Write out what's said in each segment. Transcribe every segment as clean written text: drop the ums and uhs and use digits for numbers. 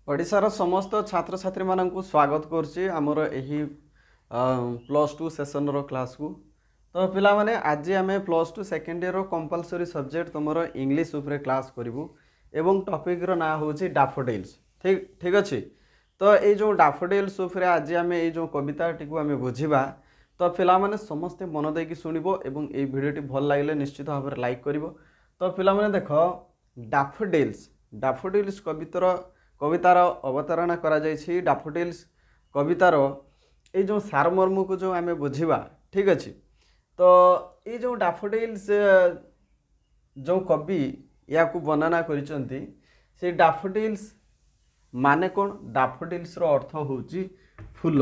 ओडिशार समस्त छात्र छात्री मानक स्वागत करुच्ची आमर यही +2 सेसन रो क्लास को। तो पिला माने आज आम +2 सेकेंड ईयर कंपलसरी सब्जेक्ट तुम इंग्लिश उपरे क्लास करूँ एवं टॉपिक रो ना हूँ डैफोडिल्स। ठीक ठीक अच्छे। तो ये जो डैफोडिल्स उपरे आज आम ये जो कविताटी को आम बुझा तो पिला माने समस्ते मन देकी शुणव एवं ये भिडियोटी भल लगे निश्चित भाव में लाइक कर। तो पिला माने देख डैफोडिल्स डैफोडिल्स कवितार अवतारणा करा जायछि। डैफोडिल्स कवितार ये जो सारमर्म को जो आम बुझा ठीक अच्छे। तो ये जो डैफोडिल्स जो कवि या वर्णना करिसेंती से डैफोडिल्स माने कौन डैफोडिल्स रो अर्थ होची फूल।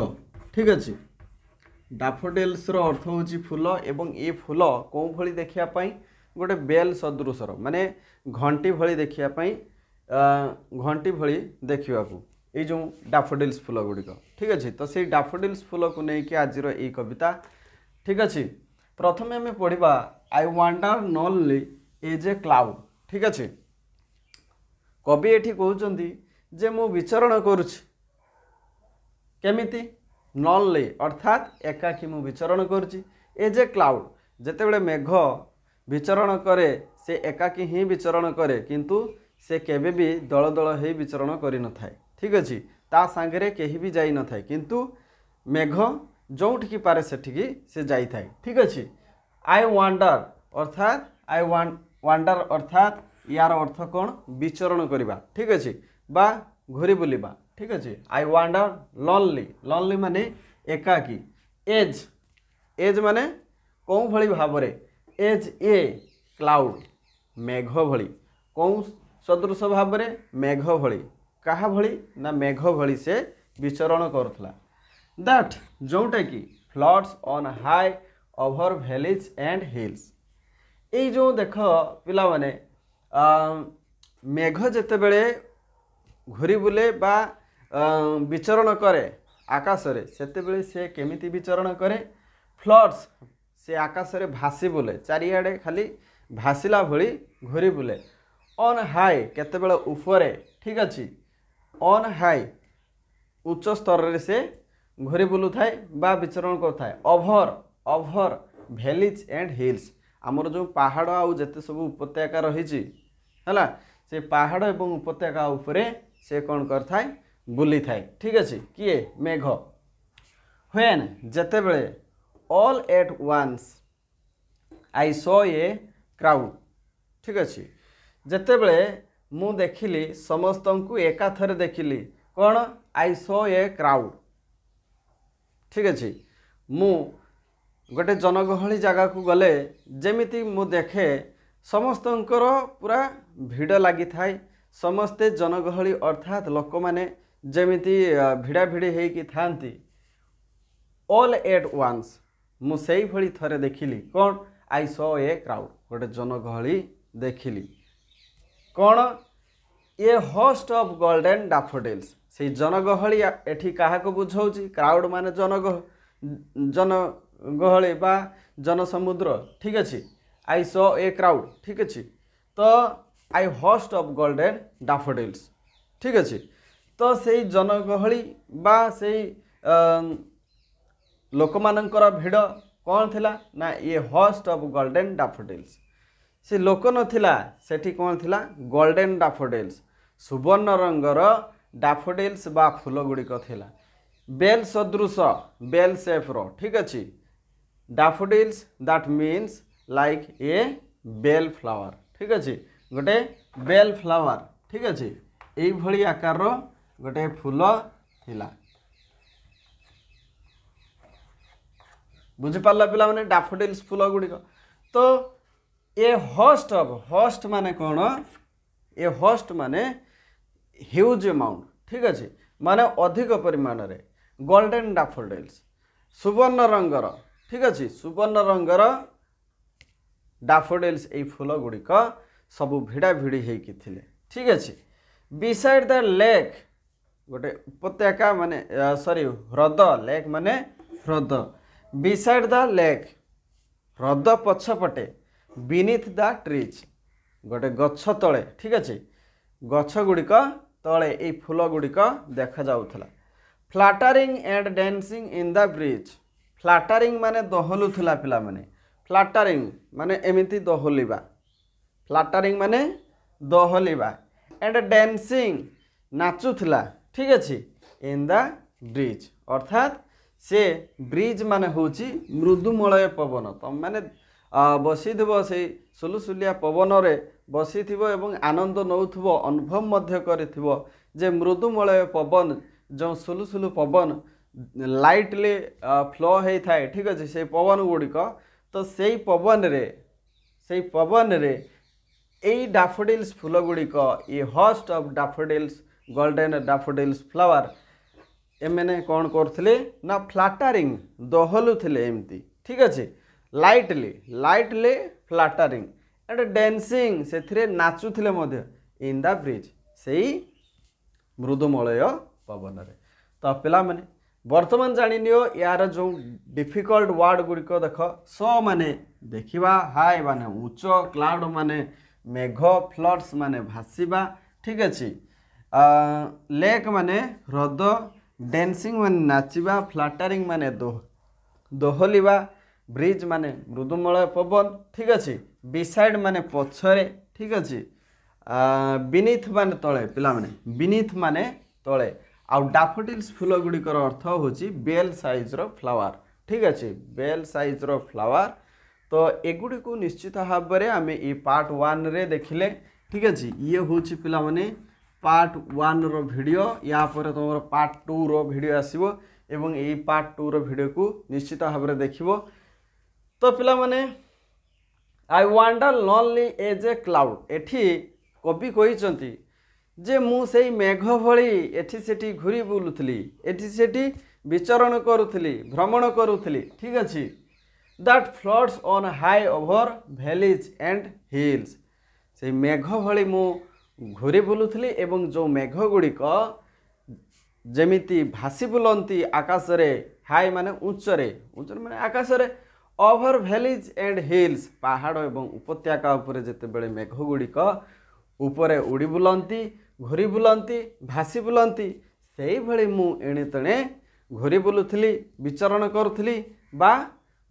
ठीक अच्छे। डैफोडिल्स रो अर्थ होची फूल एवं ये फूल कौ भली देखिया पई गोटे बेल सदृशर माने घंटी भली देखिया पई घंटी भली देखा ये जो डैफोडिल्स फूल गुड़िक ठीक अच्छे। तो से डैफोडिल्स फूल को लेकिन आज ये कविता ठीक अच्छे। प्रथम आम पढ़ा आई वांडर नॉनली एज ए क्लाउड। ठीक अच्छे। कवि ये कहते जे मु विचरण करुछि केमिति नॉनली अर्थात एकाकी मु विचरण करुछि एज ए क्लाउड जेतेबेले मेघ विचरण करे से एकाकी ही विचरण करे किंतु से केबे भी दल दल हो विचरण करि न थाए। ठीक अच्छे। ता सांगरे केही भी जाई न थाए किंतु मेघ जोठिकी पारे सेठिकी से जाई थाए। ठीक अच्छे। आई वांडर अर्थात यार अर्थ कौन विचरण करवा। ठीक अच्छे बा घूरी बुलिबा। ठीक अच्छे। आई वांडर लॉनली माने एकाकी एज एज माने कौ भली भावरे एज ए क्लाउड मेघ भली कौ सदृश भाव में मेघ भली कहा भली ना मेघ भली से विचरण करुला। दैट जोटा कि floods on high over valleys and hills. ये जो देख पिला माने मेघ जेतेबेले घूरी बुले बा विचरण करे आकाश रे सेतेबेले से केमिति विचरण करे फ्लड्स से आकाश रे भासी बुले चारिआडे खाली भासिला भली घूरी बुले। ऑन हाई केतेबेले ऊपरे। ठीक अच्छे। ऑन हाई उच्च स्तर से घूरी बुलू थाए बा विचरण कर ओभर वैलीज एंड हिल्स आमर जो पहाड़ आउ जेते सब उपत्यका रही है से पहाड़ एवं उपत्यका उपरे से कौन कर थाए बुली थाए। ठीक अच्छे। किए मेघ व्हेन जेतेबेले all at once I saw a crowd. ठीक अच्छे। जेतेबेले मु देखिली समस्त को एका थरे देखिली कौन आई सॉ ए क्राउड। ठीक अच्छे। मु गोटे जनगहली जगह को गले जेमिति मु देखे समस्तंकर पूरा भिड़ लगी थाए समस्ते जनगहली अर्थात लोक माने जेमिति भिड़ा भिड़ी होइकी थांती ऑल एट वंस मु सेई भली थरे देखिली कौन आई सॉ ए क्राउड गोटे जनगहली देखिली कौन ये होस्ट ऑफ गोल्डन डैफोडिल्स से जनगहली एठी काहा को बुझाउची क्राउड माने जनगहली बा जनसमुद्र। ठीक अच्छे। आई सॉ ए क्राउड। ठीक अच्छे। तो I host of golden daffodils. ठीक अच्छे। तो से जनगहली बा से लोक मानकर भिड़ कौन थिला ना ये होस्ट ऑफ गोल्डन डैफोडिल्स से लोक नथिला सेठी कौन थिला गोल्डन डैफोडिल्स सुवर्ण रंगर डैफोडिल्स बा फूल गुड़िक थिला बेल सदृश बेल सेफ रो। ठीक अच्छे। Daffodils that means like a bell flower. ठीक अच्छे। गोटे बेल फ्लावर। ठीक अच्छे। यही भली आकार रो गोटे फूल थिला। बुझी पारला पिला माने डैफोडिल्स फूल गुड़िक। तो ए होस्ट माने कौन ए होस्ट माने ह्यूज अमाउंट। ठीक अच्छे। माने अधिक परिमाण रे गोल्डन डैफोडिल्स सुवर्ण रंगर। ठीक अच्छे। सुवर्ण रंगर डैफोडिल्स ए फूल गुड़िक सबू भिड़ा भिड़ी होइकी थिले। ठीक अच्छे। बिसाइड द लेक गोटे उपत्यका माने सॉरी ह्रद लेक माने ह्रद बिसाइड द लेक ह्रद पछपटे बीनीथ द ट्रीज गोटे गछ तले। ठीक अच्छे। गछ गुड़िक तले ए फूल गुड़िक देखा जाउथला fluttering and dancing in the breeze fluttering माने दहलुथला पिला माने फ्लाटरिंग माने एमिति दहलिबा फ्लाटरिंग माने दहलिबा एंड डांसिंग नाचुथला ठीक अछि इन द ब्रिज अर्थात से ब्रिज माने होची मृदुमलय पवन तम माने बसीथिबो से सुलुसुलिया पवन रे बसीथिबो एवं आनंद नउथिबो अनुभव मध्य करिथिबो जे मृदुमलय पवन जो सुलुसुलु पवन लाइटली फ्लो होई थाए ठीक अछि से पवन गुड़िक तो सेई पवन रे एई डैफोडिल्स फूल गुड़िक ये host of daffodils golden daffodils flower एमने कौन करथिले ना फ्लाटरिंग दहलुथिले एमती ठीक अछि लाइटली फ्लाटरिंग एंड डांसिंग सेथिरे नाचुथिले मध्य इन द ब्रिज सेई मृदुमलय पवन रे तो पिला माने वर्तमान जानि नियो यार जो डिफिकल्ट वर्ड गुड़िक देख स माने देखिबा हाय माने उच्च क्लाउड माने मेघ फ्लड्स माने भासीबा ठीक अछि लेक माने ह्रद डांसिंग माने नाचिबा फ्लाटरिंग माने दोहलिबा ब्रिज माने मृदुमलय पवन ठीक अछि बिसाइड माने पछरे ठीक अछि बिनीथ माने तळे पिला माने बिनीथ माने तळे आ डैफोडिल्स फूल गुड़िकर अर्थ होची बेल साइज रो फ्लावर ठीक अछि बेल साइज रो फ्लावर तो एगुडी को निश्चित भाव में आम ये पार्ट 1 रे देखिले ठीक अछि ये होची पिला माने पार्ट 1 रो वीडियो या पर तुम पार्ट 2 रो वीडियो आसीबो एवं ये पार्ट 2 रो वीडियो को निश्चित भाव में देखिबो तो पिला माने I wander lonely as a cloud एठी कवि कहिसंती जे मु सेई मेघ भली एठी सेठी घुरी बुलुथली एठी सेठी विचरण करुथली भ्रमण करुथली ठीक अछि that floods on high over valleys and hills से मेघ भली मु घुरी बुलुथली एवं जो मेघ गुड़िक जेमिति भासी बुलंती आकाश रे हाई माने उच्चरे माने आकाश रे ओवर वैलीज एंड हिल्स पहाड़ एवं उपत्यका उपरे जेते बेले मेघ गुड़िक उपरे उड़ी बुलंती घुरी बुलंती भासी बुलंती सेई भली मु एणे तणे घुरी बुलुथली विचरण करुथली बा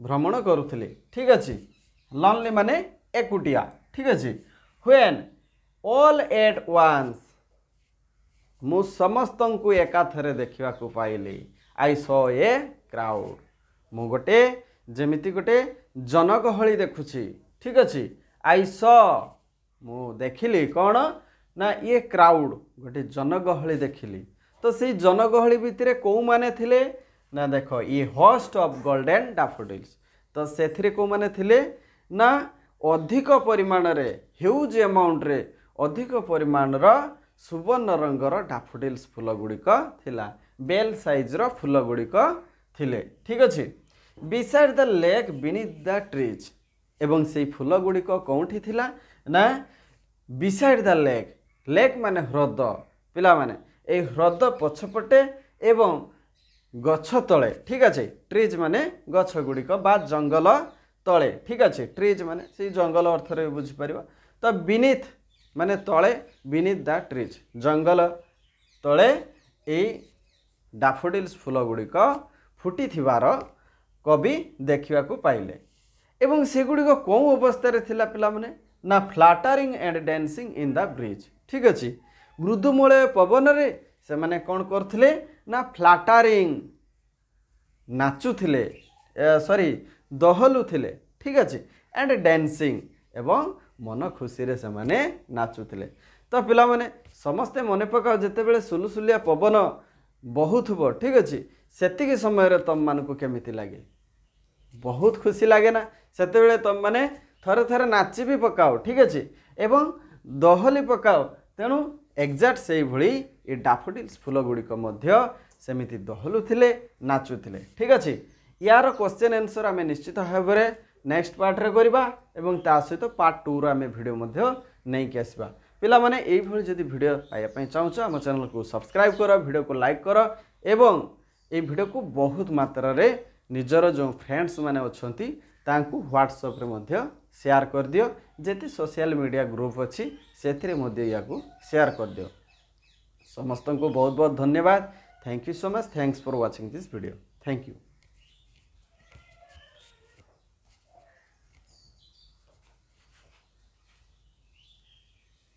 भ्रमण करुथली ठीक अछि लॉनली माने एकुटिया ठीक अछि व्हेन ऑल एट वन्स मु समस्तंकु एकाथरे देखिबा को पाइली आई सॉ ए क्राउड मु गोटे जेमिति गोटे जनगहली देखुछि ठीक अछि आई सॉ मु देखिली कौन ना ये क्राउड गोटे जनगहली देखिली तो से जनगहली भितर कौ माने थिले ना देख ये होस्ट ऑफ गोल्डन डैफोडिल्स तो से कौ माने थिले ना अधिक परिमाण रे ह्यूज अमाउंट रे अधिक परिमाण रो सुवर्ण रंगर डैफोडिल्स फूल गुड़िक थिला बेल साइज रो फूल गुड़िक थिले ठीक अछि beside the lake beneath the trees एवं से फूल गुड़िक कौंठी थिला ना बिसाइड द लेक माने ह्रद पिला माने ए ह्रद पछपटे एवं गछ तले ठीक अच्छे ट्रीज माने गछ गुड़िक बा जंगल तले ठीक अच्छे ट्रीज माने से जंगल अर्थ रे बुझी परिबा तो बीनीथ माने तले बीनीथ द ट्रीज जंगल तले ए डैफोडिल्स फूल गुड़िक फुटी थिबार कवि देखिबा को पाइले एवं से गुड़िक कौ अवस्था रे थिला पिला माने ना flattering and dancing in the bridge ठीक अच्छे मृदुमलय पवन रे से माने कौन करथिले ना फ्लाटरिंग नाचुथिले सॉरी दहलुथिले ठीक अच्छे एंड डांसिंग एवं मन खुशी रे से माने नाचुथिले तो पिला माने समस्ते मने पकाओ जेते बेले सुलुसुलिया पवन बहुथबो ठीक अच्छे सेतिकी समय रे तम मान को केमिति लागे बहुत खुशी लागे ना सेते बेले तम माने थरे थरे नाची भी पकाओ ठीक अच्छे एवं दहली पकाओ तेणु एक्जाक्ट से भली ये डैफोडिल्स फूल गुड़िक सेमिति दहलुथिले नाचुथिले ठीक अच्छे यार क्वेश्चन आंसर आम निश्चित भाव में नेक्स्ट पार्ट रे करबा एवं ता सहित पार्ट 2 रो आम वीडियो नहीं कि आसबा पिला माने एई भली जदि वीडियो पाइबा पई चाहूछ आम चैनल को सब्सक्राइब कर वीडियो को लाइक कर एवं ए वीडियो को बहुत मात्रा रे निजर जो फ्रेंड्स माने अछंती तांकु व्हाट्सएप रे मध्य शेयर कर दियो जेते सोशल मीडिया ग्रुप अच्छी से शेयर कर दियो समस्त को बहुत बहुत धन्यवाद। Thank you so much. Thanks for watching this video. Thank you.